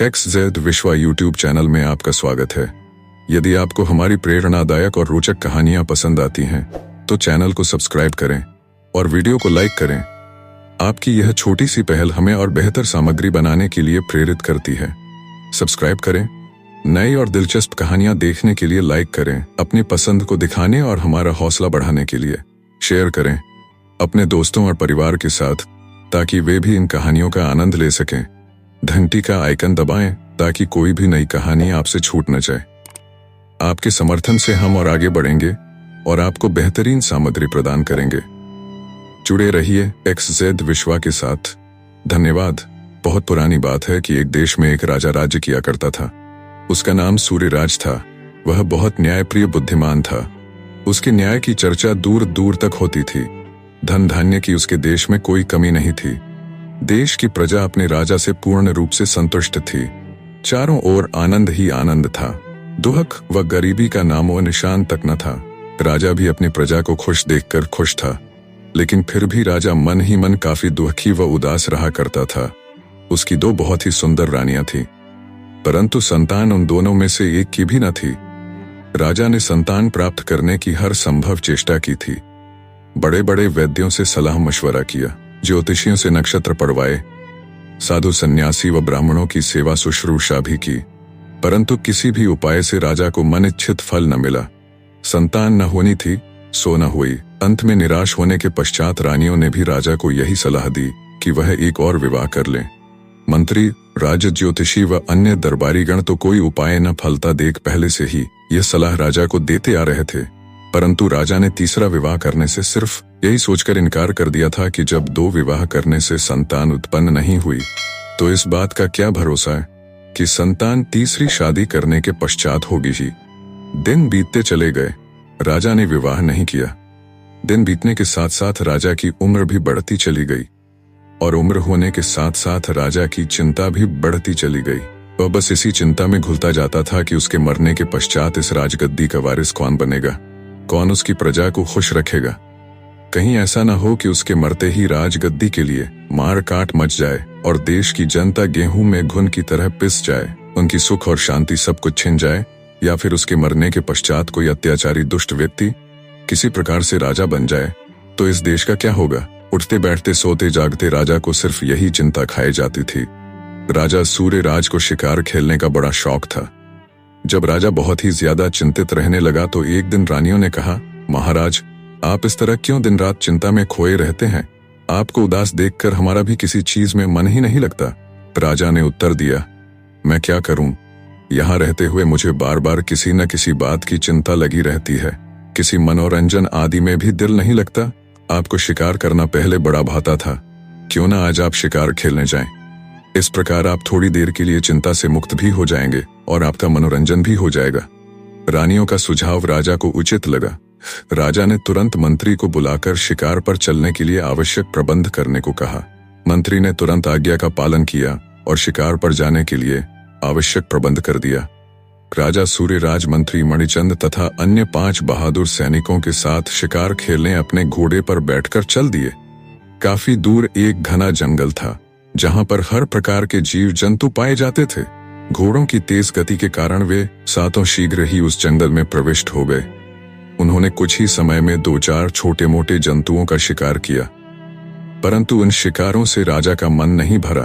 XZ विश्वा YouTube channel में आपका स्वागत है। यदि आपको हमारी प्रेरणादायक और रोचक कहानियां पसंद आती हैं, तो चैनल को सब्सक्राइब करें और वीडियो को लाइक करें। आपकी यह छोटी सी पहल हमें और बेहतर सामग्री बनाने के लिए प्रेरित करती है। सब्सक्राइब करें, नई और दिलचस्प कहानियां देखने के लिए लाइक करें, अपनी पसंद को दिखाने और हमारा हौसला बढ़ाने के लिए शेयर करें अपने दोस्तों और परिवार के साथ, ताकि वे भी इन कहानियों का आनंद ले सकें। घंटी का आइकन दबाएं ताकि कोई भी नई कहानी आपसे छूट न जाए। आपके समर्थन से हम और आगे बढ़ेंगे और आपको बेहतरीन सामग्री प्रदान करेंगे। जुड़े रहिए XZ विश्वा के साथ। धन्यवाद। बहुत पुरानी बात है कि एक देश में एक राजा राज्य किया करता था। उसका नाम सूर्यराज था। वह बहुत न्यायप्रिय बुद्धिमान था। उसके न्याय की चर्चा दूर दूर तक होती थी। धन धान्य की उसके देश में कोई कमी नहीं थी। देश की प्रजा अपने राजा से पूर्ण रूप से संतुष्ट थी। चारों ओर आनंद ही आनंद था। दुख व गरीबी का नामो निशान तक न था। राजा भी अपनी प्रजा को खुश देखकर खुश था, लेकिन फिर भी राजा मन ही मन काफी दुखी व उदास रहा करता था। उसकी दो बहुत ही सुंदर रानियां थीं, परंतु संतान उन दोनों में से एक की भी न थी। राजा ने संतान प्राप्त करने की हर संभव चेष्टा की थी। बड़े बड़े वैद्यों से सलाह मशवरा किया, ज्योतिषियों से नक्षत्र पढ़वाए, साधु सन्यासी व ब्राह्मणों की सेवा शुश्रूषा भी की, परंतु किसी भी उपाय से राजा को मनिच्छित फल न मिला। संतान न होनी थी, सो न हुई। अंत में निराश होने के पश्चात रानियों ने भी राजा को यही सलाह दी कि वह एक और विवाह कर ले। मंत्री, राज ज्योतिषी व अन्य दरबारीगण तो कोई उपाय न फलता देख पहले से ही यह सलाह राजा को देते आ रहे थे, परंतु राजा ने तीसरा विवाह करने से सिर्फ यही सोचकर इनकार कर दिया था कि जब दो विवाह करने से संतान उत्पन्न नहीं हुई, तो इस बात का क्या भरोसा है कि संतान तीसरी शादी करने के पश्चात होगी ही। दिन बीतते चले गए, राजा ने विवाह नहीं किया। दिन बीतने के साथ साथ राजा की उम्र भी बढ़ती चली गई, और उम्र होने के साथ साथ राजा की चिंता भी बढ़ती चली गई। वह बस इसी चिंता में घुलता जाता था कि उसके मरने के पश्चात इस राजगद्दी का वारिस कौन बनेगा, कौन उसकी प्रजा को खुश रखेगा। कहीं ऐसा न हो कि उसके मरते ही राजगद्दी के लिए मार काट मच जाए और देश की जनता गेहूं में घुन की तरह पिस जाए, उनकी सुख और शांति सब कुछ छिन जाए, या फिर उसके मरने के पश्चात कोई अत्याचारी दुष्ट व्यक्ति किसी प्रकार से राजा बन जाए, तो इस देश का क्या होगा। उठते बैठते सोते जागते राजा को सिर्फ यही चिंता खाई जाती थी। राजा सूर्यराज को शिकार खेलने का बड़ा शौक था। जब राजा बहुत ही ज्यादा चिंतित रहने लगा तो एक दिन रानियों ने कहा, महाराज, आप इस तरह क्यों दिन रात चिंता में खोए रहते हैं? आपको उदास देखकर हमारा भी किसी चीज में मन ही नहीं लगता। राजा ने उत्तर दिया, मैं क्या करूं, यहाँ रहते हुए मुझे बार बार किसी न किसी बात की चिंता लगी रहती है। किसी मनोरंजन आदि में भी दिल नहीं लगता। आपको शिकार करना पहले बड़ा भाता था, क्यों ना आज आप शिकार खेलने जाएं। इस प्रकार आप थोड़ी देर के लिए चिंता से मुक्त भी हो जाएंगे और आपका मनोरंजन भी हो जाएगा। रानियों का सुझाव राजा को उचित लगा। राजा ने तुरंत मंत्री को बुलाकर शिकार पर चलने के लिए आवश्यक प्रबंध करने को कहा। मंत्री ने तुरंत आज्ञा का पालन किया और शिकार पर जाने के लिए आवश्यक प्रबंध कर दिया। राजा सूर्यराज मंत्री मणिचंद तथा अन्य 5 बहादुर सैनिकों के साथ शिकार खेलने अपने घोड़े पर बैठकर चल दिए। काफी दूर एक घना जंगल था, जहां पर हर प्रकार के जीव जंतु पाए जाते थे। घोड़ों की तेज गति के कारण वे सातों शीघ्र ही उस जंगल में प्रविष्ट हो गए। उन्होंने कुछ ही समय में 2-4 छोटे मोटे जंतुओं का शिकार किया, परंतु उन शिकारों से राजा का मन नहीं भरा।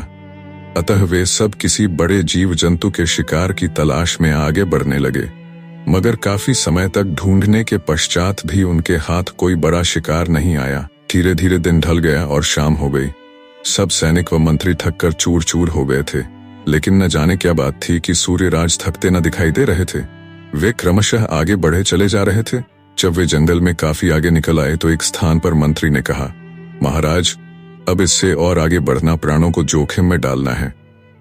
अतः वे सब किसी बड़े जीव जंतु के शिकार की तलाश में आगे बढ़ने लगे, मगर काफी समय तक ढूंढने के पश्चात भी उनके हाथ कोई बड़ा शिकार नहीं आया। धीरे धीरे दिन ढल गया और शाम हो गई। सब सैनिक व मंत्री थक कर चूर चूर हो गए थे, लेकिन न जाने क्या बात थी कि सूर्यराज थकते न दिखाई दे रहे थे। वे क्रमशः आगे बढ़े चले जा रहे थे। जब वे जंगल में काफी आगे निकल आए तो एक स्थान पर मंत्री ने कहा, महाराज, अब इससे और आगे बढ़ना प्राणों को जोखिम में डालना है।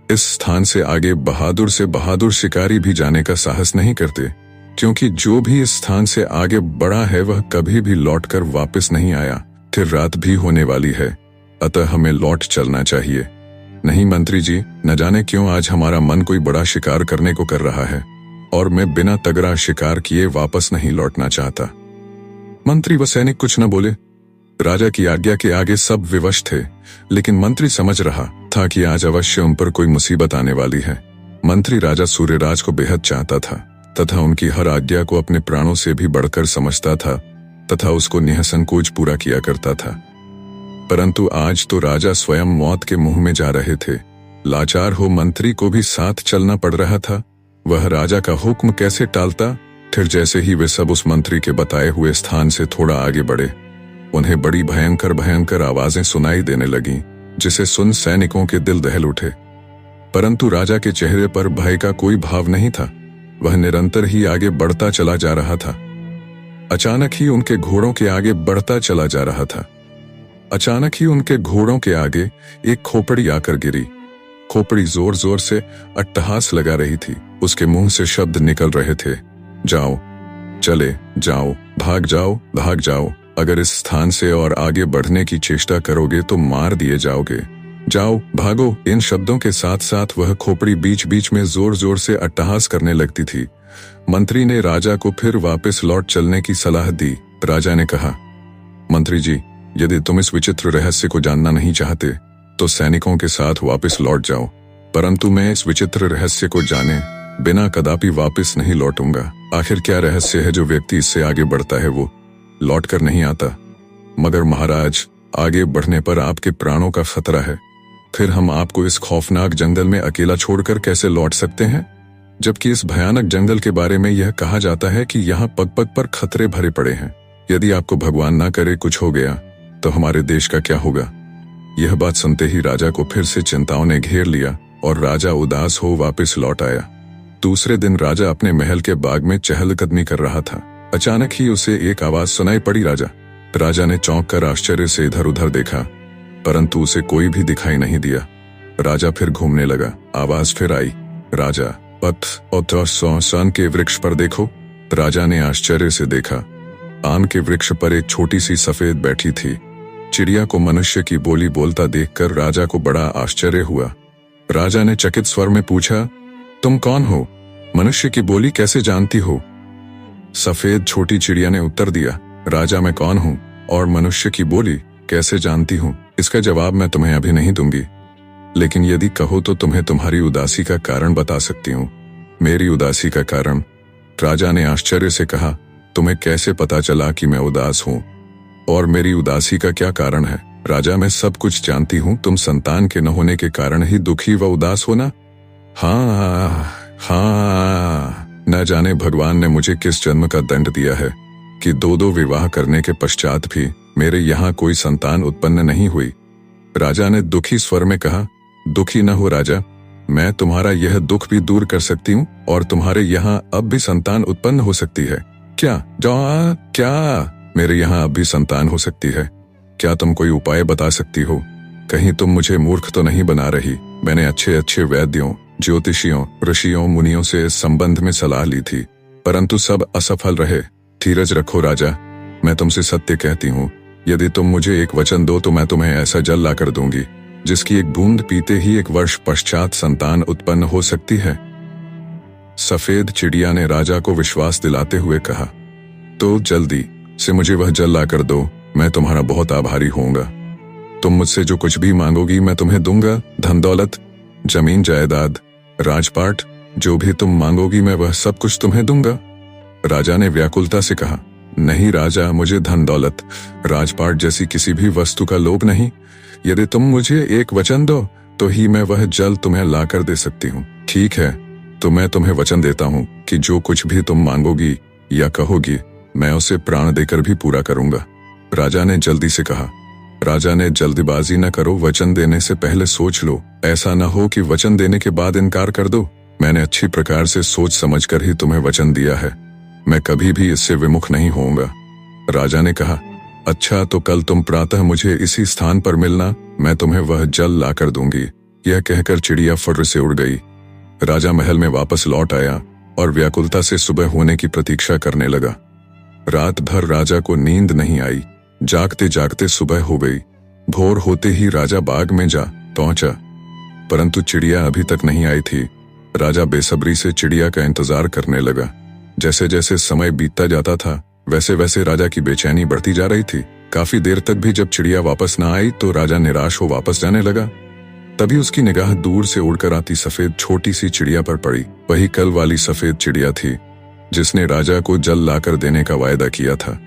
इस स्थान से आगे बहादुर से बहादुर शिकारी भी जाने का साहस नहीं करते, क्योंकि जो भी इस स्थान से आगे बढ़ा है वह कभी भी लौटकर वापस नहीं आया। फिर रात भी होने वाली है, अतः हमें लौट चलना चाहिए। नहीं मंत्री जी, न जाने क्यों आज हमारा मन कोई बड़ा शिकार करने को कर रहा है और मैं बिना तगड़ा शिकार किए वापस नहीं लौटना चाहता। मंत्री व सैनिक कुछ न बोले। राजा की आज्ञा के आगे सब विवश थे, लेकिन मंत्री समझ रहा था कि आज अवश्य उन पर कोई मुसीबत आने वाली है। मंत्री राजा सूर्यराज को बेहद चाहता था तथा उनकी हर आज्ञा को अपने प्राणों से भी बढ़कर समझता था तथा उसको निःसंकोच पूरा किया करता था। परंतु आज तो राजा स्वयं मौत के मुंह में जा रहे थे। लाचार हो मंत्री को भी साथ चलना पड़ रहा था। वह राजा का हुक्म कैसे टालता। फिर जैसे ही वे सब उस मंत्री के बताए हुए स्थान से थोड़ा आगे बढ़े, उन्हें बड़ी भयंकर भयंकर आवाजें सुनाई देने लगीं, जिसे सुन सैनिकों के दिल दहल उठे। परंतु राजा के चेहरे पर भय का कोई भाव नहीं था। वह निरंतर ही आगे बढ़ता चला जा रहा था। अचानक ही उनके घोड़ों के आगे बढ़ता चला जा रहा था। अचानक ही उनके घोड़ों के आगे एक खोपड़ी आकर गिरी। खोपड़ी जोर जोर से अट्टहास लगा रही थी। उसके मुंह से शब्द निकल रहे थे, जाओ, चले जाओ, भाग जाओ, भाग जाओ। अगर इस स्थान से और आगे बढ़ने की चेष्टा करोगे तो मार दिए जाओगे। जाओ, भागो। इन शब्दों के साथ साथ वह खोपड़ी बीच बीच में जोर जोर से अट्टहास करने लगती थी। मंत्री ने राजा को फिर वापस लौट चलने की सलाह दी। राजा ने कहा, मंत्री जी, यदि तुम इस विचित्र रहस्य को जानना नहीं चाहते तो सैनिकों के साथ वापस लौट जाओ। परंतु मैं इस विचित्र रहस्य को जाने बिना कदापि वापस नहीं लौटूंगा। आखिर क्या रहस्य है जो व्यक्ति इससे आगे बढ़ता है वो लौट कर नहीं आता। मगर महाराज, आगे बढ़ने पर आपके प्राणों का खतरा है। फिर हम आपको इस खौफनाक जंगल में अकेला छोड़कर कैसे लौट सकते हैं, जबकि इस भयानक जंगल के बारे में यह कहा जाता है कि यहाँ पग पग पर खतरे भरे पड़े हैं। यदि आपको भगवान ना करे कुछ हो गया तो हमारे देश का क्या होगा। यह बात सुनते ही राजा को फिर से चिंताओं ने घेर लिया और राजा उदास हो वापस लौट आया। दूसरे दिन राजा अपने महल के बाग में चहलकदमी कर रहा था। अचानक ही उसे एक आवाज सुनाई पड़ी, राजा। राजा ने चौंक कर आश्चर्य से इधर उधर देखा, परंतु उसे कोई भी दिखाई नहीं दिया। राजा फिर घूमने लगा। आवाज फिर आई, राजा, पथ और सन के वृक्ष पर देखो। राजा ने आश्चर्य से देखा। आम के वृक्ष पर एक छोटी सी सफेद बैठी थी। चिड़िया को मनुष्य की बोली बोलता देखकर राजा को बड़ा आश्चर्य हुआ। राजा ने चकित स्वर में पूछा, तुम कौन हो? मनुष्य की बोली कैसे जानती हो? सफेद छोटी चिड़िया ने उत्तर दिया, राजा, मैं कौन हूँ और मनुष्य की बोली कैसे जानती हूँ, इसका जवाब मैं तुम्हें अभी नहीं दूंगी। लेकिन यदि कहो तो तुम्हें तुम्हारी उदासी का कारण बता सकती हूँ। मेरी उदासी का कारण? राजा ने आश्चर्य से कहा, तुम्हें कैसे पता चला कि मैं उदास हूँ और मेरी उदासी का क्या कारण है? राजा, मैं सब कुछ जानती हूँ। तुम संतान के न होने के कारण ही दुखी व उदास होना। हाँ, न जाने भगवान ने मुझे किस जन्म का दंड दिया है कि दो विवाह करने के पश्चात भी मेरे यहाँ कोई संतान उत्पन्न नहीं हुई। राजा ने दुखी स्वर में कहा, दुखी न हो राजा, मैं तुम्हारा यह दुख भी दूर कर सकती हूँ और तुम्हारे यहाँ अब भी संतान उत्पन्न हो सकती है। क्या मेरे यहाँ अब भी संतान हो सकती है? क्या तुम कोई उपाय बता सकती हो? कहीं तुम मुझे मूर्ख तो नहीं बना रही? मैंने अच्छे अच्छे वैद्यों, ज्योतिषियों, ऋषियों, मुनियों से इस संबंध में सलाह ली थी, परंतु सब असफल रहे। धीरज रखो राजा, मैं तुमसे सत्य कहती हूँ। यदि तुम मुझे एक वचन दो तो मैं तुम्हें ऐसा जल लाकर दूंगी जिसकी एक बूंद पीते ही 1 वर्ष पश्चात संतान उत्पन्न हो सकती है। सफेद चिड़िया ने राजा को विश्वास दिलाते हुए कहा, तो जल्दी से मुझे वह जल लाकर दो, मैं तुम्हारा बहुत आभारी होऊंगा। तुम मुझसे जो कुछ भी मांगोगी मैं तुम्हें दूंगा। धन दौलत, जमीन जायदाद, राजपाट, जो भी तुम मांगोगी मैं वह सब कुछ तुम्हें दूंगा। राजा ने व्याकुलता से कहा, नहीं राजा, मुझे धन दौलत, राजपाट जैसी किसी भी वस्तु का लोभ नहीं। यदि तुम मुझे एक वचन दो तो ही मैं वह जल तुम्हें लाकर दे सकती हूँ। ठीक है, तो मैं तुम्हें वचन देता हूँ कि जो कुछ भी तुम मांगोगी या कहोगी मैं उसे प्राण देकर भी पूरा करूंगा। राजा ने जल्दी से कहा। राजा ने, जल्दबाजी न करो, वचन देने से पहले सोच लो। ऐसा न हो कि वचन देने के बाद इनकार कर दो। मैंने अच्छी प्रकार से सोच समझकर ही तुम्हें वचन दिया है। मैं कभी भी इससे विमुख नहीं होऊंगा। राजा ने कहा, अच्छा, तो कल तुम प्रातः मुझे इसी स्थान पर मिलना, मैं तुम्हें वह जल लाकर दूंगी। यह कहकर चिड़िया फुर्र से उड़ गई। राजा महल में वापस लौट आया और व्याकुलता से सुबह होने की प्रतीक्षा करने लगा। रात भर राजा को नींद नहीं आई। जागते जागते सुबह हो गई। भोर होते ही राजा बाग में जा पहुंचा, परंतु चिड़िया अभी तक नहीं आई थी। राजा बेसब्री से चिड़िया का इंतजार करने लगा। जैसे जैसे समय बीतता जाता था वैसे वैसे राजा की बेचैनी बढ़ती जा रही थी। काफी देर तक भी जब चिड़िया वापस न आई तो राजा निराश हो वापस जाने लगा। तभी उसकी निगाह दूर से उड़कर आती सफेद छोटी सी चिड़िया पर पड़ी। वही कल वाली सफेद चिड़िया थी जिसने राजा को जल लाकर देने का वायदा किया था।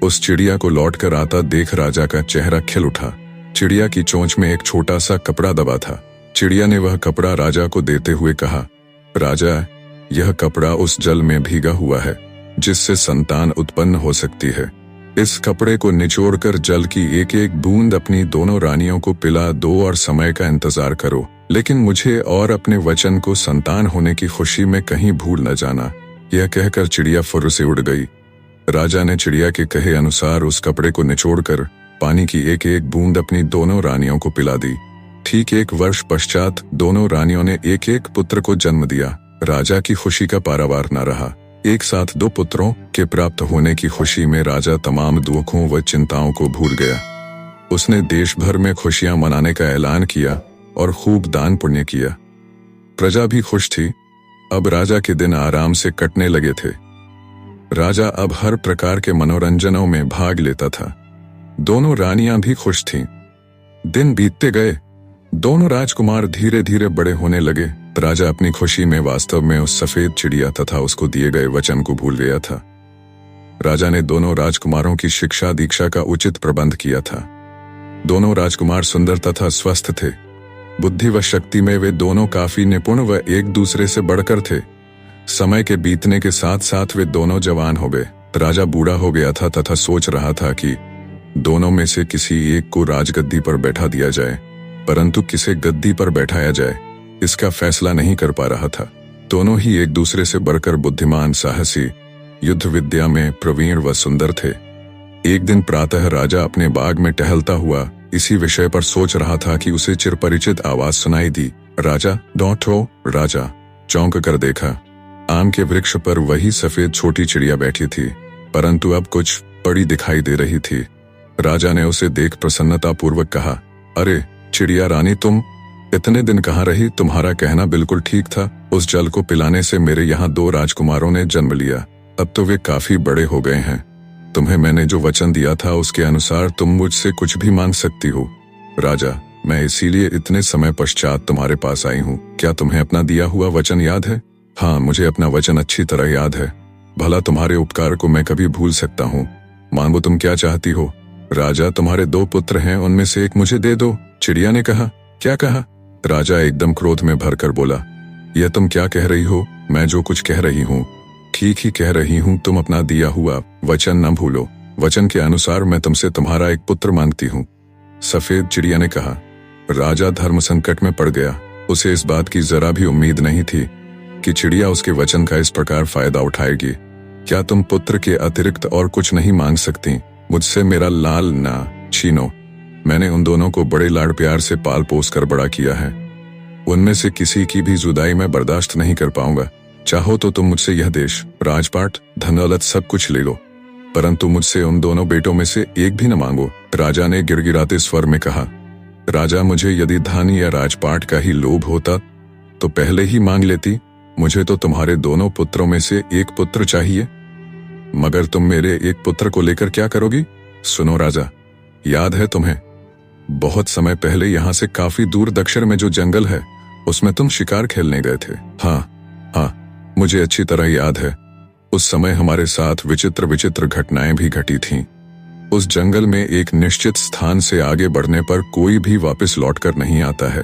उस चिड़िया को लौटकर आता देख राजा का चेहरा खिल उठा। चिड़िया की चोंच में एक छोटा सा कपड़ा दबा था। चिड़िया ने वह कपड़ा राजा को देते हुए कहा, राजा, यह कपड़ा उस जल में भीगा हुआ है जिससे संतान उत्पन्न हो सकती है। इस कपड़े को निचोड़कर जल की एक एक बूंद अपनी दोनों रानियों को पिला दो और समय का इंतजार करो, लेकिन मुझे और अपने वचन को संतान होने की खुशी में कहीं भूल न जाना। यह कहकर चिड़िया फुर्र से उड़ गई। राजा ने चिड़िया के कहे अनुसार उस कपड़े को निचोड़कर पानी की एक एक बूंद अपनी दोनों रानियों को पिला दी। ठीक 1 वर्ष पश्चात दोनों रानियों ने एक एक पुत्र को जन्म दिया। राजा की खुशी का पारावार न रहा। एक साथ 2 पुत्रों के प्राप्त होने की खुशी में राजा तमाम दुखों व चिंताओं को भूल गया। उसने देश भर में खुशियां मनाने का ऐलान किया और खूब दान पुण्य किया। प्रजा भी खुश थी। अब राजा के दिन आराम से कटने लगे थे। राजा अब हर प्रकार के मनोरंजनों में भाग लेता था। दोनों रानियां भी खुश थीं। दिन बीतते गए। दोनों राजकुमार धीरे धीरे बड़े होने लगे। राजा अपनी खुशी में वास्तव में उस सफेद चिड़िया तथा उसको दिए गए वचन को भूल गया था। राजा ने दोनों राजकुमारों की शिक्षा दीक्षा का उचित प्रबंध किया था। दोनों राजकुमार सुंदर तथा स्वस्थ थे। बुद्धि व शक्ति में वे दोनों काफी निपुण व एक दूसरे से बढ़कर थे। समय के बीतने के साथ साथ वे दोनों जवान हो गए। राजा बूढ़ा हो गया था तथा सोच रहा था कि दोनों में से किसी एक को राजगद्दी पर बैठा दिया जाए, परंतु किसे गद्दी पर बैठाया जाए इसका फैसला नहीं कर पा रहा था। दोनों ही एक दूसरे से बढ़कर बुद्धिमान, साहसी, युद्ध विद्या में प्रवीण व सुंदर थे। एक दिन प्रातः राजा अपने बाग में टहलता हुआ इसी विषय पर सोच रहा था कि उसे चिरपरिचित आवाज सुनाई दी, राजा डॉटो। राजा चौंक कर देखा। आम के वृक्ष पर वही सफेद छोटी चिड़िया बैठी थी, परंतु अब कुछ बड़ी दिखाई दे रही थी। राजा ने उसे देख प्रसन्नता पूर्वक कहा, अरे चिड़िया रानी, तुम इतने दिन कहाँ रही? तुम्हारा कहना बिल्कुल ठीक था। उस जल को पिलाने से मेरे यहाँ 2 राजकुमारों ने जन्म लिया। अब तो वे काफी बड़े हो गए हैं। तुम्हें मैंने जो वचन दिया था उसके अनुसार तुम मुझसे कुछ भी मांग सकती हो। राजा, मैं इसीलिए इतने समय पश्चात तुम्हारे पास आई हूँ। क्या तुम्हें अपना दिया हुआ वचन याद है? हाँ, मुझे अपना वचन अच्छी तरह याद है। भला तुम्हारे उपकार को मैं कभी भूल सकता हूँ? मांगो, तुम क्या चाहती हो? राजा, तुम्हारे 2 पुत्र हैं, उनमें से एक मुझे दे दो। चिड़िया ने कहा। क्या कहा? राजा एकदम क्रोध में भरकर बोला, यह तुम क्या कह रही हो? मैं जो कुछ कह रही हूँ ठीक ही कह रही हूँ। तुम अपना दिया हुआ वचन न भूलो। वचन के अनुसार मैं तुमसे तुम्हारा एक पुत्र मांगती हूँ। सफेद चिड़िया ने कहा। राजा धर्म संकट में पड़ गया। उसे इस बात की जरा भी उम्मीद नहीं थी कि चिड़िया उसके वचन का इस प्रकार फायदा उठाएगी। क्या तुम पुत्र के अतिरिक्त और कुछ नहीं मांग सकती? मुझसे मेरा लाल ना छीनो। मैंने उन दोनों को बड़े लाड़ प्यार से पाल पोस कर बड़ा किया है। उनमें से किसी की भी जुदाई मैं बर्दाश्त नहीं कर पाऊंगा। चाहो तो तुम मुझसे यह देश, राजपाट, धन दौलत सब कुछ ले लो, परंतु मुझसे उन दोनों बेटों में से एक भी न मांगो। राजा ने गिड़गिड़ाते स्वर में कहा, राजा, मुझे यदि धन या राजपाट का ही लोभ होता तो पहले ही मांग लेती। मुझे तो तुम्हारे दोनों पुत्रों में से एक पुत्र चाहिए, मगर तुम मेरे एक पुत्र को लेकर क्या करोगी? सुनो राजा, याद है तुम्हें, बहुत समय पहले यहाँ से काफी दूर दक्षिण में जो जंगल है उसमें तुम शिकार खेलने गए थे। हाँ, मुझे अच्छी तरह याद है। उस समय हमारे साथ विचित्र विचित्र घटनाएं भी घटी थीं। उस जंगल में एक निश्चित स्थान से आगे बढ़ने पर कोई भी वापस लौटकर नहीं आता है,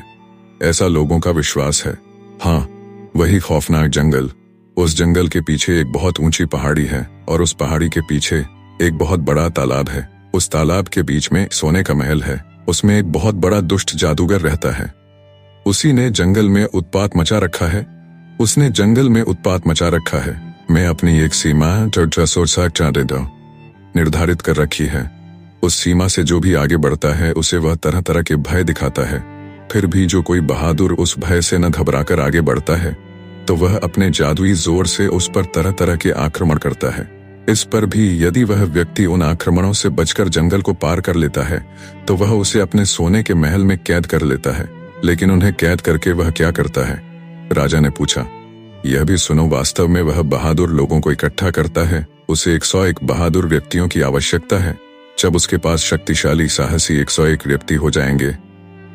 ऐसा लोगों का विश्वास है। हाँ, वही खौफनाक जंगल। उस जंगल के पीछे एक बहुत ऊंची पहाड़ी है और उस पहाड़ी के पीछे एक बहुत बड़ा तालाब है। उस तालाब के बीच में सोने का महल है। उसमें एक बहुत बड़ा दुष्ट जादूगर रहता है। उसी ने जंगल में उत्पात मचा रखा है। उसने जंगल में उत्पात मचा रखा है। मैं अपनी एक सीमा निर्धारित कर रखी है। उस सीमा से जो भी आगे बढ़ता है उसे वह तरह तरह के भय दिखाता है। फिर भी जो कोई बहादुर उस भय से न घबराकर आगे बढ़ता है तो वह अपने जादुई जोर से उस पर तरह तरह के आक्रमण करता है। इस पर भी यदि वह व्यक्ति उन आक्रमणों से बचकर जंगल को पार कर लेता है तो वह उसे अपने सोने के महल में कैद कर लेता है। लेकिन उन्हें कैद करके वह क्या करता है? राजा ने पूछा। यह भी सुनो, वास्तव में वह बहादुर लोगों को इकट्ठा करता है। उसे 101 बहादुर व्यक्तियों की आवश्यकता है। जब उसके पास शक्तिशाली साहसी 101 व्यक्ति हो जाएंगे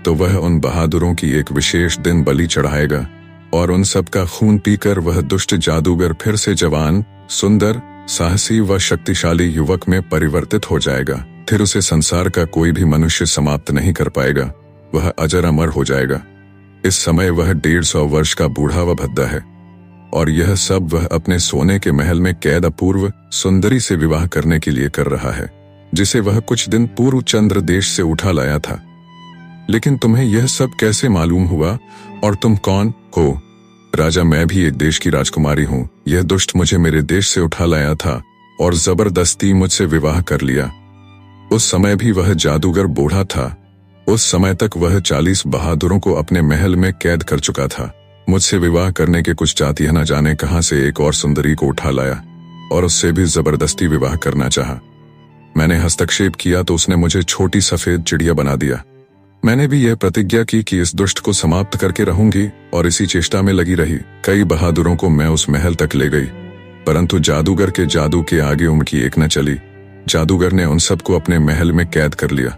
तो वह उन बहादुरों की एक विशेष दिन बलि चढ़ाएगा और उन सब का खून पीकर वह दुष्ट जादूगर फिर से जवान, सुंदर, साहसी व शक्तिशाली युवक में परिवर्तित हो जाएगा। फिर उसे संसार का कोई भी मनुष्य समाप्त नहीं कर पाएगा, वह अजर अमर हो जाएगा। इस समय वह 150 वर्ष का बूढ़ा व भद्दा है और यह सब वह अपने सोने के महल में कैद अपूर्व सुंदरी से विवाह करने के लिए कर रहा है, जिसे वह कुछ दिन पूर्व चंद्र देश से उठा लाया था। लेकिन तुम्हें यह सब कैसे मालूम हुआ और तुम कौन हो? राजा, मैं भी एक देश की राजकुमारी हूँ। यह दुष्ट मुझे मेरे देश से उठा लाया था और जबरदस्ती मुझसे विवाह कर लिया। उस समय भी वह जादूगर बूढ़ा था। उस समय तक वह 40 बहादुरों को अपने महल में कैद कर चुका था। मुझसे विवाह करने के कुछ चाहती न जाने कहां से एक और सुंदरी को उठा लाया और उससे भी जबरदस्ती विवाह करना चाहा। मैंने हस्तक्षेप किया तो उसने मुझे छोटी सफेद चिड़िया बना दिया। मैंने भी यह प्रतिज्ञा की कि इस दुष्ट को समाप्त करके रहूंगी और इसी चेष्टा में लगी रही। कई बहादुरों को मैं उस महल तक ले गई, परंतु जादूगर के जादू के आगे उनकी एक न चली। जादूगर ने उन सबको अपने महल में कैद कर लिया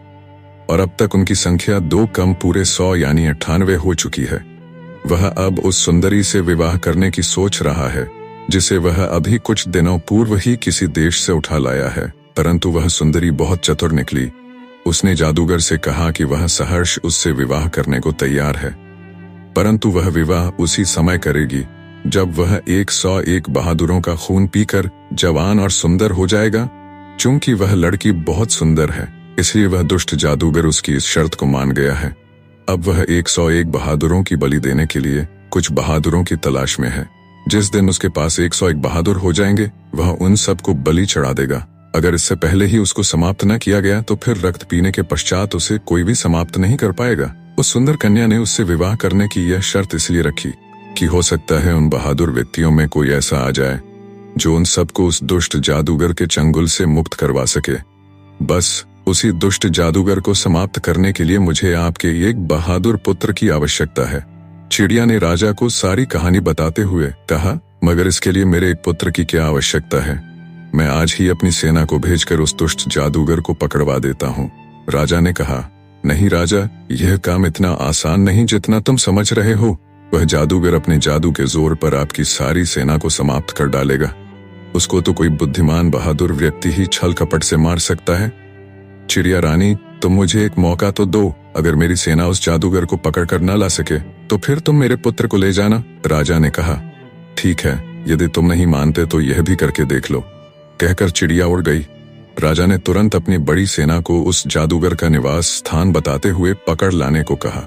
और अब तक उनकी संख्या 2 कम पूरे 100 यानी 98 हो चुकी है। वह अब उस सुंदरी से विवाह करने की सोच रहा है, जिसे वह अभी कुछ दिनों पूर्व ही किसी देश से उठा लाया है। परंतु वह सुंदरी बहुत चतुर निकली। उसने जादूगर से कहा कि वह सहर्ष उससे विवाह करने को तैयार है, परंतु वह विवाह उसी समय करेगी जब वह 101 बहादुरों का खून पीकर जवान और सुंदर हो जाएगा। चूंकि वह लड़की बहुत सुंदर है, इसलिए वह दुष्ट जादूगर उसकी इस शर्त को मान गया है। अब वह 101 बहादुरों की बलि देने के लिए कुछ बहादुरों की तलाश में है। जिस दिन उसके पास 101 बहादुर हो जाएंगे, वह उन सबको बलि चढ़ा देगा। अगर इससे पहले ही उसको समाप्त न किया गया तो फिर रक्त पीने के पश्चात उसे कोई भी समाप्त नहीं कर पाएगा। उस सुंदर कन्या ने उससे विवाह करने की यह शर्त इसलिए रखी कि हो सकता है उन बहादुर व्यक्तियों में कोई ऐसा आ जाए जो उन सबको उस दुष्ट जादूगर के चंगुल से मुक्त करवा सके। बस उसी दुष्ट जादूगर को समाप्त करने के लिए मुझे आपके एक बहादुर पुत्र की आवश्यकता है। चिड़िया ने राजा को सारी कहानी बताते हुए कहा, मगर इसके लिए मेरे एक पुत्र की क्या आवश्यकता है? मैं आज ही अपनी सेना को भेजकर उस दुष्ट जादूगर को पकड़वा देता हूँ। राजा ने कहा, नहीं राजा, यह काम इतना आसान नहीं जितना तुम समझ रहे हो। वह जादूगर अपने जादू के जोर पर आपकी सारी सेना को समाप्त कर डालेगा। उसको तो कोई बुद्धिमान बहादुर व्यक्ति ही छल कपट से मार सकता है। चिड़िया रानी, तुम मुझे एक मौका तो दो। अगर मेरी सेना उस जादूगर को पकड़ कर न ला सके तो फिर तुम मेरे पुत्र को ले जाना। राजा ने कहा, ठीक है, यदि तुम नहीं मानते तो यह भी करके देख लो। कहकर चिड़िया उड़ गई। राजा ने तुरंत अपनी बड़ी सेना को उस जादूगर का निवास स्थान बताते हुए पकड़ लाने को कहा।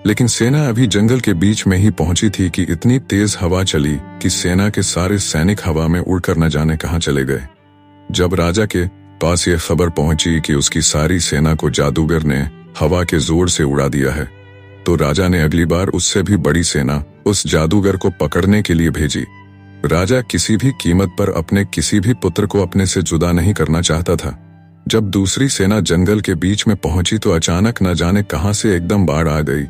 लेकिन सेना अभी जंगल के बीच में ही पहुंची थी कि इतनी तेज हवा चली कि सेना के सारे सैनिक हवा में उड़कर न जाने कहां चले गए। जब राजा के पास यह खबर पहुंची कि उसकी सारी सेना को जादूगर ने हवा के जोर से उड़ा दिया है, तो राजा ने अगली बार उससे भी बड़ी सेना उस जादूगर को पकड़ने के लिए भेजी। राजा किसी भी कीमत पर अपने किसी भी पुत्र को अपने से जुदा नहीं करना चाहता था। जब दूसरी सेना जंगल के बीच में पहुंची तो अचानक न जाने कहां से एकदम बाढ़ आ गई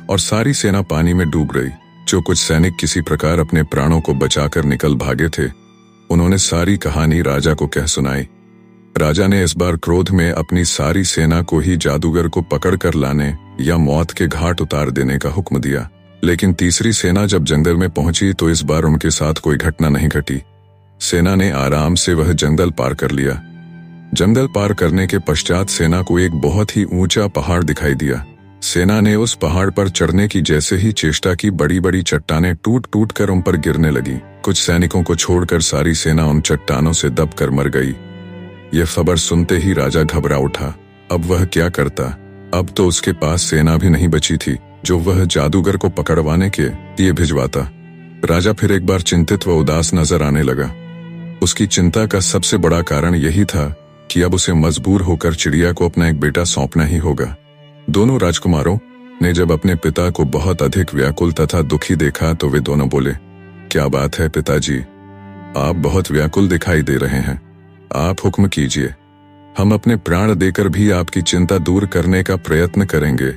और सारी सेना पानी में डूब गई। जो कुछ सैनिक किसी प्रकार अपने प्राणों को बचाकर निकल भागे थे, उन्होंने सारी कहानी राजा को कह सुनाई। राजा ने इस बार क्रोध में अपनी सारी सेना को ही जादूगर को पकड़ कर लाने या मौत के घाट उतार देने का हुक्म दिया। लेकिन तीसरी सेना जब जंगल में पहुंची तो इस बार उनके साथ कोई घटना नहीं घटी। सेना ने आराम से वह जंगल पार कर लिया। जंगल पार करने के पश्चात सेना को एक बहुत ही ऊंचा पहाड़ दिखाई दिया। सेना ने उस पहाड़ पर चढ़ने की जैसे ही चेष्टा की, बड़ी बड़ी चट्टानें टूट टूट कर उन पर गिरने लगी। कुछ सैनिकों को छोड़कर सारी सेना उन चट्टानों से दबकर मर गई। यह खबर सुनते ही राजा घबरा उठा। अब वह क्या करता? अब तो उसके पास सेना भी नहीं बची थी जो वह जादूगर को पकड़वाने के लिए भिजवाता। राजा फिर एक बार चिंतित व उदास नजर आने लगा। उसकी चिंता का सबसे बड़ा कारण यही था कि अब उसे मजबूर होकर चिड़िया को अपना एक बेटा सौंपना ही होगा। दोनों राजकुमारों ने जब अपने पिता को बहुत अधिक व्याकुल तथा दुखी देखा तो वे दोनों बोले, क्या बात है पिताजी, आप बहुत व्याकुल दिखाई दे रहे हैं। आप हुक्म कीजिए, हम अपने प्राण देकर भी आपकी चिंता दूर करने का प्रयत्न करेंगे।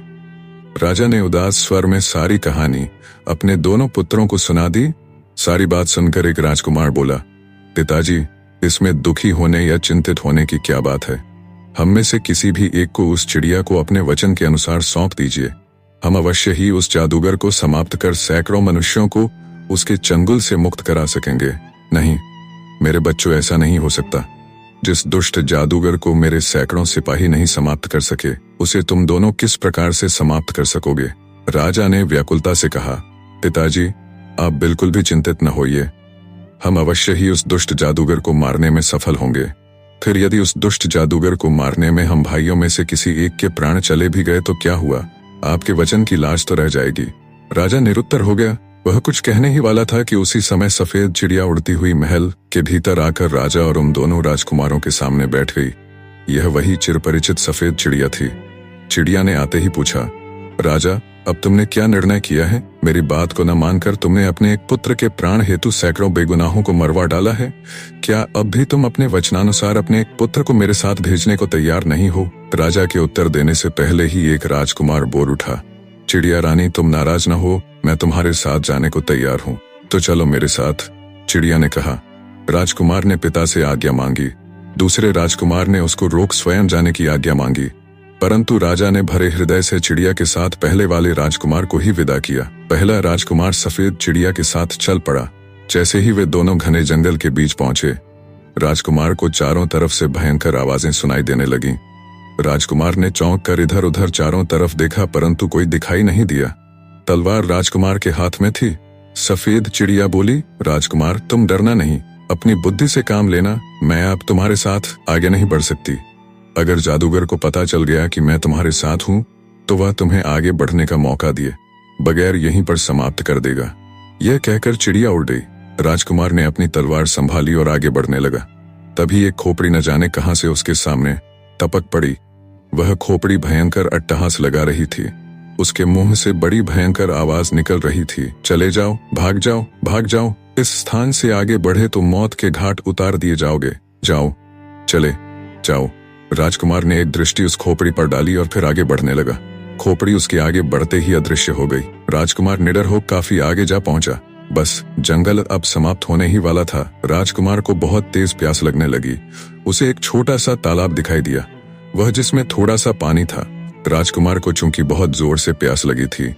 राजा ने उदास स्वर में सारी कहानी अपने दोनों पुत्रों को सुना दी। सारी बात सुनकर एक राजकुमार बोला, पिताजी, इसमें दुखी होने या चिंतित होने की क्या बात है? हम में से किसी भी एक को उस चिड़िया को अपने वचन के अनुसार सौंप दीजिए। हम अवश्य ही उस जादूगर को समाप्त कर सैकड़ों मनुष्यों को उसके चंगुल से मुक्त करा सकेंगे। नहीं मेरे बच्चों, ऐसा नहीं हो सकता। जिस दुष्ट जादूगर को मेरे सैकड़ों सिपाही नहीं समाप्त कर सके, उसे तुम दोनों किस प्रकार से समाप्त कर सकोगे? राजा ने व्याकुलता से कहा, पिताजी आप बिल्कुल भी चिंतित न होइए, हम अवश्य ही उस दुष्ट जादूगर को मारने में सफल होंगे। फिर यदि उस दुष्ट जादूगर को मारने में हम भाइयों में से किसी एक के प्राण चले भी गए तो क्या हुआ? आपके वचन की लाज तो रह जाएगी। राजा निरुत्तर हो गया। वह कुछ कहने ही वाला था कि उसी समय सफेद चिड़िया उड़ती हुई महल के भीतर आकर राजा और उन दोनों राजकुमारों के सामने बैठ गई। यह वही चिरपरिचित सफेद चिड़िया थी। चिड़िया ने आते ही पूछा, राजा अब तुमने क्या निर्णय किया है? मेरी बात को न मानकर तुमने अपने एक पुत्र के प्राण हेतु सैकड़ों बेगुनाहों को मरवा डाला है। क्या अब भी तुम अपने वचनानुसार अपने एक पुत्र को मेरे साथ भेजने को तैयार नहीं हो? राजा के उत्तर देने से पहले ही एक राजकुमार बोल उठा, चिड़िया रानी तुम नाराज न हो, मैं तुम्हारे साथ जाने को तैयार हूँ, तो चलो मेरे साथ। चिड़िया ने कहा। राजकुमार ने पिता से आज्ञा मांगी। दूसरे राजकुमार ने उसको रोक स्वयं जाने की आज्ञा मांगी, परंतु राजा ने भरे हृदय से चिड़िया के साथ पहले वाले राजकुमार को ही विदा किया। पहला राजकुमार सफेद चिड़िया के साथ चल पड़ा। जैसे ही वे दोनों घने जंगल के बीच पहुंचे, राजकुमार को चारों तरफ से भयंकर आवाजें सुनाई देने लगीं। राजकुमार ने चौंक कर इधर उधर चारों तरफ देखा, परंतु कोई दिखाई नहीं दिया। तलवार राजकुमार के हाथ में थी। सफेद चिड़िया बोली, राजकुमार तुम डरना नहीं, अपनी बुद्धि से काम लेना, मैं अब तुम्हारे साथ आगे नहीं बढ़ सकती। अगर जादूगर को पता चल गया कि मैं तुम्हारे साथ हूं, तो वह तुम्हें आगे बढ़ने का मौका दिए बगैर यहीं पर समाप्त कर देगा। यह कहकर चिड़िया उड़ गई। राजकुमार ने अपनी तलवार संभाली और आगे बढ़ने लगा। तभी एक खोपड़ी न जाने कहां से उसके सामने टपक पड़ी। वह खोपड़ी भयंकर अट्टहास लगा रही थी। उसके मुंह से बड़ी भयंकर आवाज निकल रही थी, चले जाओ, भाग जाओ, भाग जाओ, इस स्थान से आगे बढ़े तो मौत के घाट उतार दिए जाओगे, जाओ, चले जाओ। राजकुमार ने एक दृष्टि उस खोपड़ी पर डाली और फिर आगे बढ़ने लगा। खोपड़ी उसके आगे बढ़ते ही अदृश्य हो गई। राजकुमार निडर हो काफी आगे जा पहुंचा। बस जंगल अब समाप्त होने ही वाला था। राजकुमार को बहुत तेज प्यास लगने लगी। उसे एक छोटा सा तालाब दिखाई दिया, वह जिसमें थोड़ा सा पानी था। राजकुमार को चूंकि बहुत जोर से प्यास लगी थी,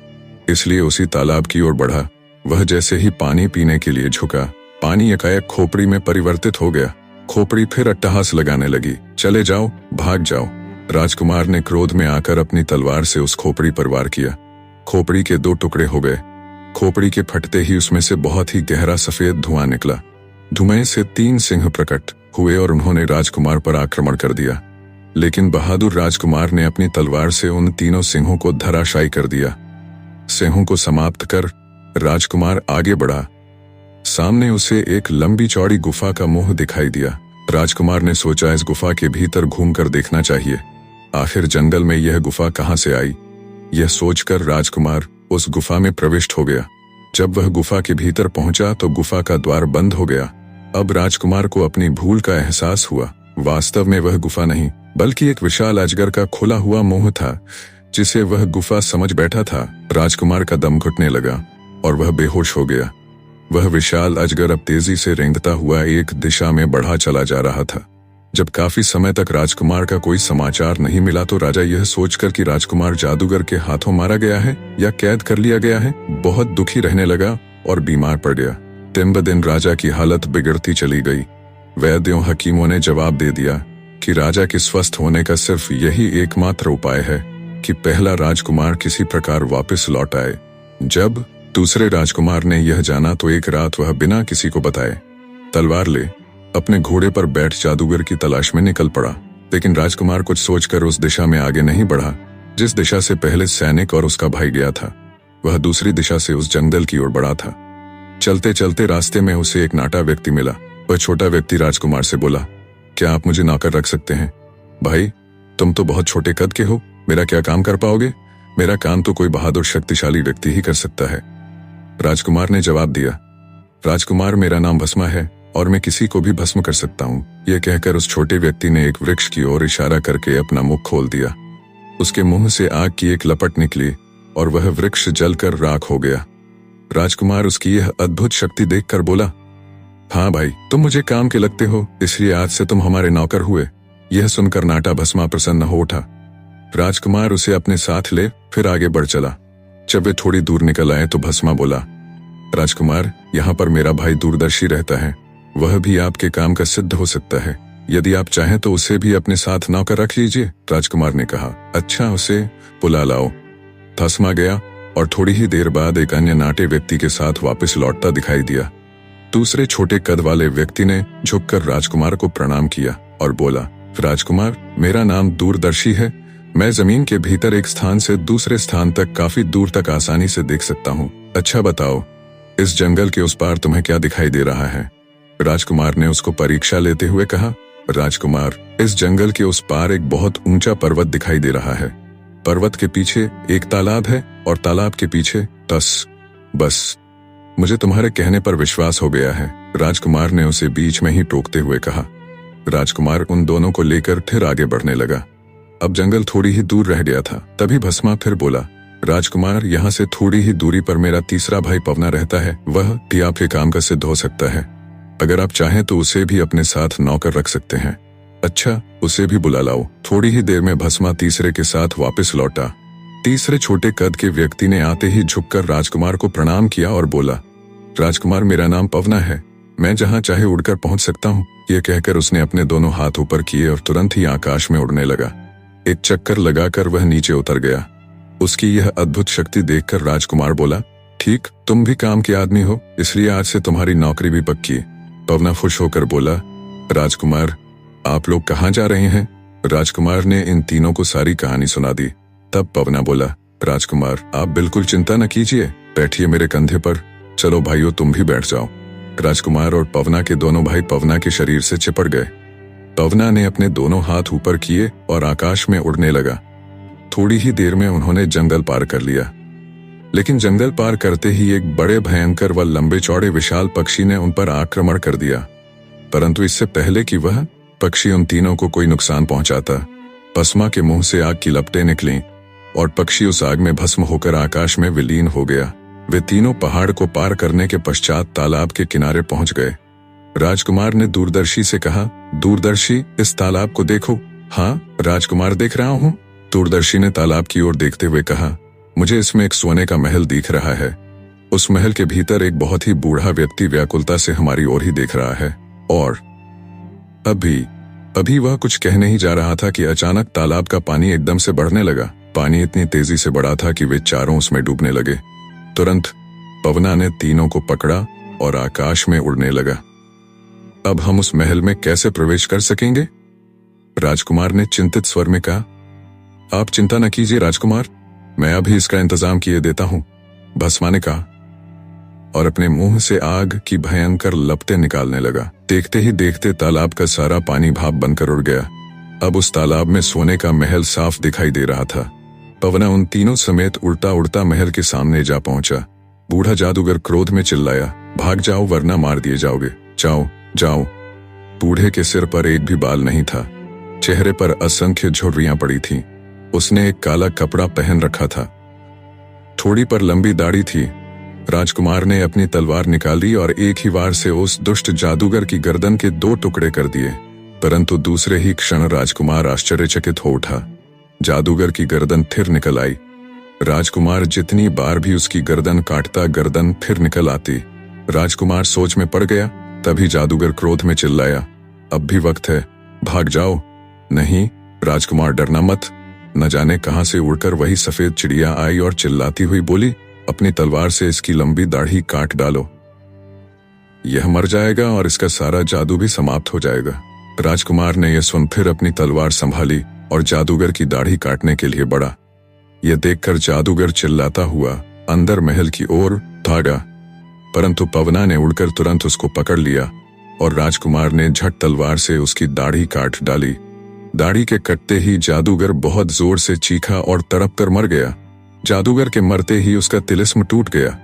इसलिए उसी तालाब की ओर बढ़ा। वह जैसे ही पानी पीने के लिए झुका, पानी एकाएक खोपड़ी में परिवर्तित हो गया। खोपड़ी फिर अट्टहास लगाने लगी, चले जाओ, भाग जाओ। राजकुमार ने क्रोध में आकर अपनी तलवार से उस खोपड़ी पर वार किया। खोपड़ी के दो टुकड़े हो गए। खोपड़ी के फटते ही उसमें से बहुत ही गहरा सफेद धुआं निकला। धुएं से 3 सिंह प्रकट हुए और उन्होंने राजकुमार पर आक्रमण कर दिया। लेकिन बहादुर राजकुमार ने अपनी तलवार से उन तीनों सिंहों को धराशायी कर दिया। सिंहों को समाप्त कर राजकुमार आगे बढ़ा। सामने उसे एक लंबी चौड़ी गुफा का मुंह दिखाई दिया। राजकुमार ने सोचा इस गुफा के भीतर घूमकर देखना चाहिए, आखिर जंगल में यह गुफा कहां से आई। यह सोचकर राजकुमार उस गुफा में प्रविष्ट हो गया। जब वह गुफा के भीतर पहुंचा तो गुफा का द्वार बंद हो गया। अब राजकुमार को अपनी भूल का एहसास हुआ। वास्तव में वह गुफा नहीं, बल्कि एक विशाल अजगर का खुला हुआ मुंह था, जिसे वह गुफा समझ बैठा था। राजकुमार का दम घुटने लगा और वह बेहोश हो गया। वह विशाल अजगर अब तेजी से रेंगता हुआ एक दिशा में बढ़ा चला जा रहा था। जब काफी समय तक राजकुमार का कोई समाचार नहीं मिला तो राजा यह सोचकर कि राजकुमार जादूगर के हाथों मारा गया है या कैद कर लिया गया है, बहुत दुखी रहने लगा और बीमार पड़ गया। दिन ब दिन राजा की हालत बिगड़ती चली गई। वैद्यों हकीमों ने जवाब दे दिया कि राजा के स्वस्थ होने का सिर्फ यही एकमात्र उपाय है कि पहला राजकुमार किसी प्रकार वापस लौट आए। जब दूसरे राजकुमार ने यह जाना तो एक रात वह बिना किसी को बताए तलवार ले अपने घोड़े पर बैठ जादूगर की तलाश में निकल पड़ा। लेकिन राजकुमार कुछ सोचकर उस दिशा में आगे नहीं बढ़ा जिस दिशा से पहले सैनिक और उसका भाई गया था। वह दूसरी दिशा से उस जंगल की ओर बढ़ा था। चलते चलते रास्ते में उसे एक नाटा व्यक्ति मिला। वह छोटा व्यक्ति राजकुमार से बोला, क्या आप मुझे नौकर रख सकते हैं? भाई तुम तो बहुत छोटे कद के हो, मेरा क्या काम कर पाओगे? मेरा काम तो कोई बहादुर शक्तिशाली व्यक्ति ही कर सकता है। राजकुमार ने जवाब दिया, राजकुमार मेरा नाम भस्मा है और मैं किसी को भी भस्म कर सकता हूँ। यह कहकर उस छोटे व्यक्ति ने एक वृक्ष की ओर इशारा करके अपना मुख खोल दिया। उसके मुंह से आग की एक लपट निकली और वह वृक्ष जलकर राख हो गया। राजकुमार उसकी यह अद्भुत शक्ति देखकर बोला, हाँ भाई, तुम मुझे काम के लगते हो, इसलिए आज से तुम हमारे नौकर हुए। यह सुनकर नाटा भस्मा प्रसन्न हो उठा। राजकुमार उसे अपने साथ ले फिर आगे बढ़ चला। जब वे थोड़ी दूर निकल आए तो भस्मा बोला, राजकुमार, यहाँ पर मेरा भाई दूरदर्शी रहता है, वह भी आपके काम का सिद्ध हो सकता है। यदि आप चाहें तो उसे भी अपने साथ नौकर रख लीजिए। राजकुमार ने कहा, अच्छा, उसे बुला लाओ। भस्मा गया और थोड़ी ही देर बाद एक अन्य नाटे व्यक्ति के साथ वापस लौटता दिखाई दिया। दूसरे छोटे कद वाले व्यक्ति ने झुककर राजकुमार को प्रणाम किया और बोला, राजकुमार, मेरा नाम दूरदर्शी है। मैं जमीन के भीतर एक स्थान से दूसरे स्थान तक काफी दूर तक आसानी से देख सकता हूँ। अच्छा बताओ, इस जंगल के उस पार तुम्हें क्या दिखाई दे रहा है? राजकुमार ने उसको परीक्षा लेते हुए कहा, राजकुमार, इस जंगल के उस पार एक बहुत ऊंचा पर्वत दिखाई दे रहा है। पर्वत के पीछे एक तालाब है और तालाब के पीछे बस मुझे तुम्हारे कहने पर विश्वास हो गया है। राजकुमार ने उसे बीच में ही टोकते हुए कहा। राजकुमार उन दोनों को लेकर फिर आगे बढ़ने लगा। अब जंगल थोड़ी ही दूर रह गया था। तभी भस्मा फिर बोला, राजकुमार, यहाँ से थोड़ी ही दूरी पर मेरा तीसरा भाई पवना रहता है। वह भी आपके काम का सिद्ध हो सकता है। अगर आप चाहें तो उसे भी अपने साथ नौकर रख सकते हैं। अच्छा, उसे भी बुला लाओ। थोड़ी ही देर में भस्मा तीसरे के साथ वापस लौटा। तीसरे छोटे कद के व्यक्ति ने आते ही झुककर राजकुमार को प्रणाम किया और बोला, राजकुमार, मेरा नाम पवना है, मैं जहाँ चाहे उड़कर पहुंच सकता हूँ। ये कहकर उसने अपने दोनों हाथ ऊपर किए और तुरंत ही आकाश में उड़ने लगा। एक चक्कर लगाकर वह नीचे उतर गया। उसकी यह अद्भुत शक्ति देखकर राजकुमार बोला, ठीक, तुम भी काम के आदमी हो, इसलिए आज से तुम्हारी नौकरी भी पक्की। पवना खुश होकर बोला, राजकुमार, आप लोग कहाँ जा रहे हैं? राजकुमार ने इन तीनों को सारी कहानी सुना दी। तब पवना बोला, राजकुमार, आप बिल्कुल चिंता न कीजिए, बैठिए मेरे कंधे पर। चलो भाइयों, तुम भी बैठ जाओ। राजकुमार और पवना के दोनों भाई पवना के शरीर से चिपट गए। पवना ने अपने दोनों हाथ ऊपर किए और आकाश में उड़ने लगा। थोड़ी ही देर में उन्होंने जंगल पार कर लिया। लेकिन जंगल पार करते ही एक बड़े भयंकर व लंबे चौड़े विशाल पक्षी ने उन पर आक्रमण कर दिया। परंतु इससे पहले कि वह पक्षी उन तीनों को कोई नुकसान पहुंचाता, भस्मा के मुंह से आग की लपटें निकलीं और पक्षी उस आग में भस्म होकर आकाश में विलीन हो गया। वे तीनों पहाड़ को पार करने के पश्चात तालाब के किनारे पहुंच गए। राजकुमार ने दूरदर्शी से कहा, दूरदर्शी, इस तालाब को देखो। हाँ राजकुमार, देख रहा हूँ। दूरदर्शी ने तालाब की ओर देखते हुए कहा, मुझे इसमें एक सोने का महल दिख रहा है। उस महल के भीतर एक बहुत ही बूढ़ा व्यक्ति व्याकुलता से हमारी ओर ही देख रहा है। और अभी वह कुछ कहने ही जा रहा था कि अचानक तालाब का पानी एकदम से बढ़ने लगा। पानी इतनी तेजी से बढ़ा था कि वे चारों उसमें डूबने लगे। तुरंत पवना ने तीनों को पकड़ा और आकाश में उड़ने लगा। अब हम उस महल में कैसे प्रवेश कर सकेंगे? राजकुमार ने चिंतित स्वर में कहा। आप चिंता न कीजिए राजकुमार, मैं अभी इसका इंतजाम किए देता हूं, भस्मा ने कहा और अपने मुंह से आग की भयंकर लपटें निकालने लगा। देखते ही देखते तालाब का सारा पानी भाप बनकर उड़ गया। अब उस तालाब में सोने का महल साफ दिखाई दे रहा था। पवना उन तीनों समेत उड़ता उड़ता महल के सामने जा पहुंचा। बूढ़ा जादूगर क्रोध में चिल्लाया, भाग जाओ वरना मार दिए जाओगे। जाओ जाओ। बूढ़े के सिर पर एक भी बाल नहीं था। चेहरे पर असंख्य झुर्रियां पड़ी थीं। उसने एक काला कपड़ा पहन रखा था। थोड़ी पर लंबी दाढ़ी थी। राजकुमार ने अपनी तलवार निकाली और एक ही वार से उस दुष्ट जादूगर की गर्दन के 2 टुकड़े कर दिए। परंतु दूसरे ही क्षण राजकुमार आश्चर्यचकित हो उठा। जादूगर की गर्दन फिर निकल आई। राजकुमार जितनी बार भी उसकी गर्दन काटता, गर्दन फिर निकल आती। राजकुमार सोच में पड़ गया। तभी जादूगर क्रोध में चिल्लाया, अब भी वक्त है, भाग जाओ। नहीं राजकुमार, डरना मत। न जाने कहां से उड़कर वही सफेद चिड़िया आई और चिल्लाती हुई बोली, अपनी तलवार से इसकी लंबी दाढ़ी काट डालो। यह मर जाएगा और इसका सारा जादू भी समाप्त हो जाएगा। राजकुमार ने यह सुन फिर अपनी तलवार संभाली और जादूगर की दाढ़ी काटने के लिए बढ़ा। यह देखकर जादूगर चिल्लाता हुआ अंदर महल की ओर भागा। परंतु पवना ने उड़कर तुरंत उसको पकड़ लिया और राजकुमार ने झट तलवार से उसकी दाढ़ी काट डाली। दाढ़ी के कटते ही जादूगर बहुत जोर से चीखा और तड़प कर मर गया। जादूगर के मरते ही उसका तिलिस्म टूट गया।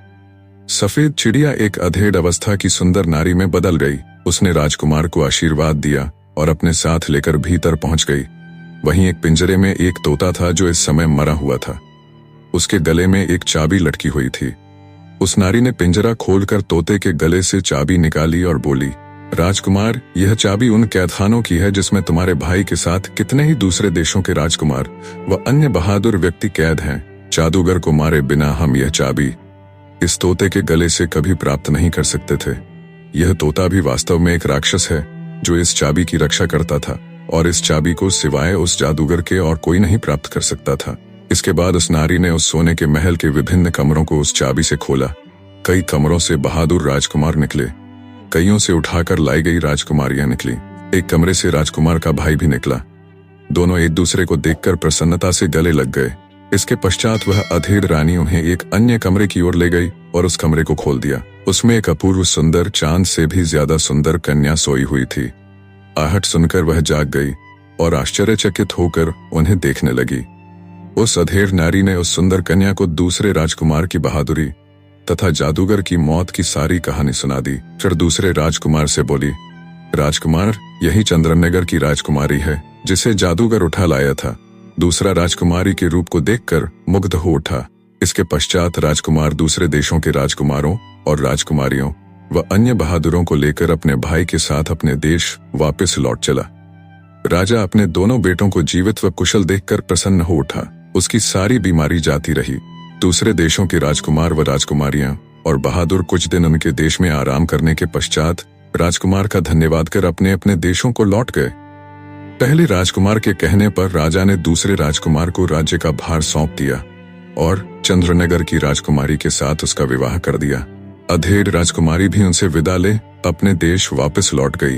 सफेद चिड़िया एक अधेड़ अवस्था की सुंदर नारी में बदल गई। उसने राजकुमार को आशीर्वाद दिया और अपने साथ लेकर भीतर पहुंच गई। वहीं एक पिंजरे में एक तोता था जो इस समय मरा हुआ था। उसके गले में एक चाबी लटकी हुई थी। उस नारी ने पिंजरा खोलकर तोते के गले से चाबी निकाली और बोली, राजकुमार, यह चाबी उन कैदखानों की है जिसमें तुम्हारे भाई के साथ कितने ही दूसरे देशों के राजकुमार व अन्य बहादुर व्यक्ति कैद हैं। जादूगर को मारे बिना हम यह चाबी इस तोते के गले से कभी प्राप्त नहीं कर सकते थे। यह तोता भी वास्तव में एक राक्षस है जो इस चाबी की रक्षा करता था, और इस चाबी को सिवाय उस जादूगर के और कोई नहीं प्राप्त कर सकता था। इसके बाद उस नारी ने उस सोने के महल के विभिन्न कमरों को उस चाबी से खोला। कई कमरों से बहादुर राजकुमार निकले, कईयों से उठाकर लाई गई राजकुमारियां निकली, एक कमरे से राजकुमार का भाई भी निकला। दोनों एक दूसरे को देखकर प्रसन्नता से गले लग गए। इसके पश्चात वह अधेड़ रानी उन्हें एक अन्य कमरे की ओर ले गई और उस कमरे को खोल दिया। उसमें एक अपूर्व सुंदर, चांद से भी ज्यादा सुंदर कन्या सोई हुई थी। आहट सुनकर वह जाग गई और आश्चर्यचकित होकर उन्हें देखने लगी। उस अधेड़ नारी ने उस सुंदर कन्या को दूसरे राजकुमार की बहादुरी तथा जादूगर की मौत की सारी कहानी सुना दी। फिर दूसरे राजकुमार से बोली, राजकुमार, यही चंद्रनगर की राजकुमारी है जिसे जादूगर उठा लाया था। दूसरा राजकुमारी के रूप को देखकर मुग्ध हो उठा। इसके पश्चात राजकुमार दूसरे देशों के राजकुमारों और राजकुमारियों व अन्य बहादुरों को लेकर अपने भाई के साथ अपने देश वापस लौट चला। राजा अपने दोनों बेटों को जीवित व कुशल देखकर प्रसन्न हो उठा। उसकी सारी बीमारी जाती रही। दूसरे देशों के राजकुमार व राजकुमारियां और बहादुर कुछ दिन उनके देश में आराम करने के पश्चात राजकुमार का धन्यवाद कर अपने अपने देशों को लौट गए। पहले राजकुमार के कहने पर राजा ने दूसरे राजकुमार को राज्य का भार सौंप दिया और चंद्रनगर की राजकुमारी के साथ उसका विवाह कर दिया। अधेड़ राजकुमारी भी उनसे विदा ले अपने देश वापस लौट गई।